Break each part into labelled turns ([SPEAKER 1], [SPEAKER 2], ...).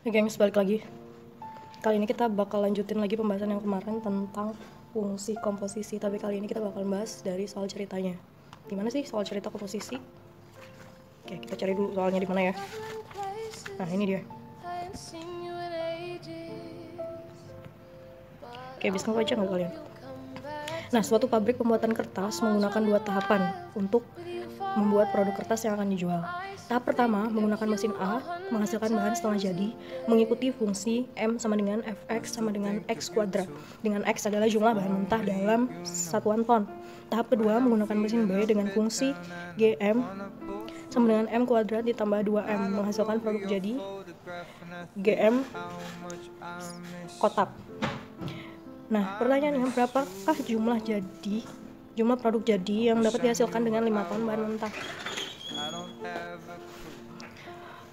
[SPEAKER 1] Oke gengs, balik lagi. Kali ini kita bakal lanjutin lagi pembahasan yang kemarin tentang fungsi komposisi. Tapi kali ini kita bakal bahas dari soal ceritanya. Gimana sih soal cerita komposisi? Oke, kita cari dulu soalnya di mana ya. Nah, ini dia. Oke, bisa ngebaca nggak kalian? Nah, suatu pabrik pembuatan kertas menggunakan 2 tahapan untuk membuat produk kertas yang akan dijual. Tahap pertama menggunakan mesin A, menghasilkan bahan setengah jadi, mengikuti fungsi M sama dengan Fx sama dengan X kuadrat, dengan X adalah jumlah bahan mentah dalam satuan ton. Tahap kedua menggunakan mesin B dengan fungsi Gm sama dengan M kuadrat ditambah 2M, menghasilkan produk jadi Gm kotak. Nah, pertanyaannya, berapakah jumlah produk jadi yang dapat dihasilkan dengan 5 ton bahan mentah?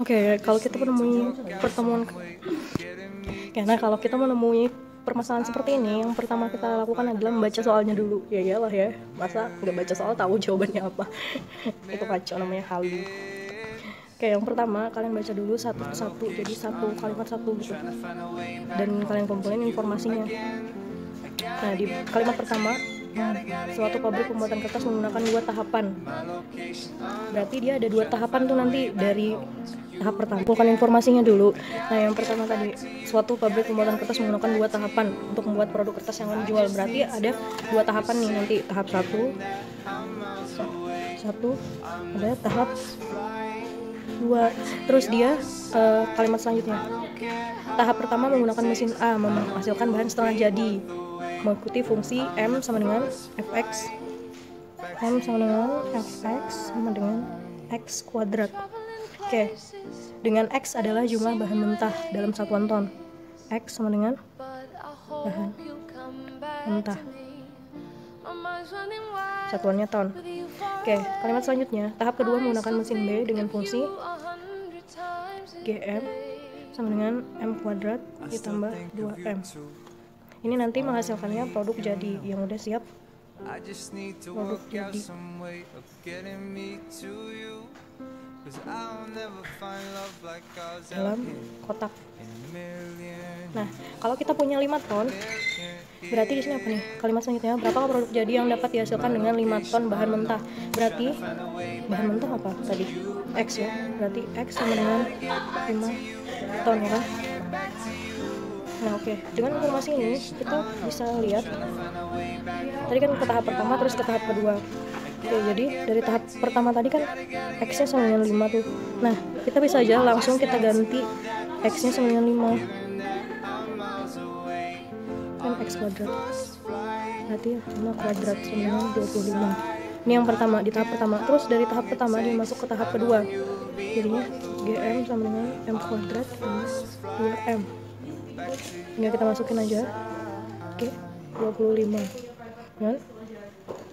[SPEAKER 1] Oke, kalau kita menemui kalau kita menemui permasalahan seperti ini, yang pertama kita lakukan adalah membaca soalnya dulu. Ya iyalah ya, masa nggak baca soal tahu jawabannya apa? Itu kacau, namanya halu. Oke, yang pertama kalian baca dulu satu persatu, jadi satu kalimat satu gitu, dan kalian kumpulin informasinya. Nah, di kalimat pertama, suatu pabrik pembuatan kertas menggunakan 2 tahapan. Berarti dia ada 2 tahapan tuh nanti dari tahap pertama. Kumpulkan informasinya dulu. Nah, yang pertama tadi, suatu pabrik pembuatan kertas menggunakan 2 tahapan untuk membuat produk kertas yang akan dijual. Berarti ada 2 tahapan nih nanti. Tahap satu ada tahap 2. Terus dia kalimat selanjutnya. Tahap pertama menggunakan mesin A, menghasilkan bahan setengah jadi, mengikuti fungsi M sama dengan Fx sama dengan X kuadrat. Oke, dengan X adalah jumlah bahan mentah dalam satuan ton. X sama dengan bahan mentah, satuannya ton. Oke, kalimat selanjutnya, tahap kedua menggunakan mesin B dengan fungsi Gm sama dengan M kuadrat ditambah 2M. Ini nanti menghasilkannya produk jadi yang udah siap. Produk jadi dalam kotak. Nah, kalau kita punya 5 ton, berarti di sini apa nih? Kalimat selanjutnya, berapa produk jadi yang dapat dihasilkan dengan 5 ton bahan mentah? Berarti bahan mentah apa tadi? X ya. Berarti X sama dengan 5 ton ya kan? Nah, oke. Dengan informasi ini kita bisa lihat tadi kan ke tahap pertama terus ke tahap kedua. Oke, jadi dari tahap pertama tadi kan X-nya sama dengan 5 tuh. Nah, kita bisa aja langsung kita ganti X-nya sama dengan 5. Kan X kuadrat. Berarti 5 kuadrat sama dengan 25. Ini yang pertama, di tahap pertama. Terus dari tahap pertama dia masuk ke tahap kedua. Jadinya Gm sama dengan M kuadrat tambah 2M. Tinggal kita masukin aja. Oke, 25. Kan?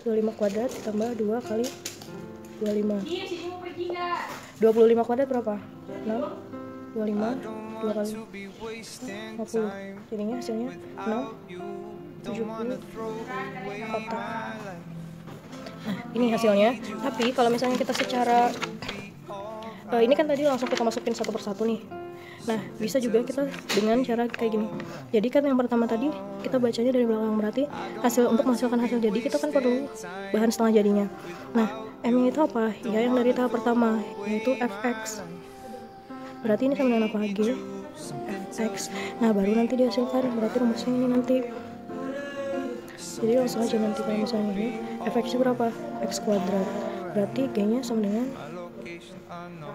[SPEAKER 1] 25 kuadrat ditambah 2 kali 25. 25 kuadrat berapa? 6. 25 2 kali 50. Jadinya hasilnya 6 70 kotak. Nah, ini hasilnya. Tapi kalau misalnya kita secara ini kan tadi langsung kita masukin satu persatu nih. Nah, bisa juga kita dengan cara kayak gini. Jadi kan yang pertama tadi kita bacanya dari belakang, berarti untuk menghasilkan hasil jadi kita kan perlu bahan setengah jadinya. Nah, M-nya itu apa? Ya yang dari tahap pertama, yaitu Fx. Berarti ini sama dengan apa? G Fx. Nah, baru nanti dihasilkan, berarti rumusnya ini nanti. Jadi langsung aja nanti kalau misalnya ini Fx-nya berapa? X kuadrat. Berarti G-nya sama dengan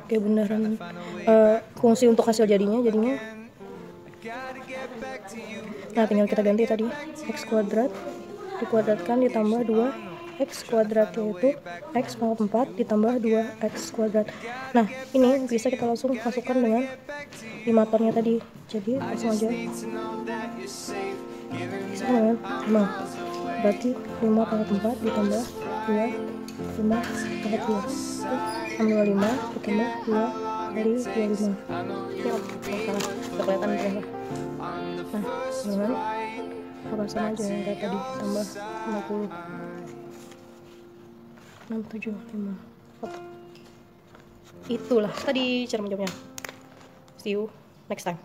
[SPEAKER 1] kayak beneran fungsi untuk hasil jadinya. Nah, tinggal kita ganti tadi X kuadrat dikuadratkan ditambah 2 X kuadrat, yaitu X pangkat 4 ditambah 2 X kuadrat. Nah, ini bisa kita langsung masukkan dengan 5 tonnya tadi. Jadi langsung aja sama dengan 5. Berarti 5 pangkat 4 ditambah 2 5 pangkat 2 tambah 5 ditambah 2 kali 25. Ini salah, udah kelihatan berapa. Nah, dengan apa sama aja yang kayak tadi, tambah 50 675 kotak. Itulah tadi cara menjawabnya. See you. next time.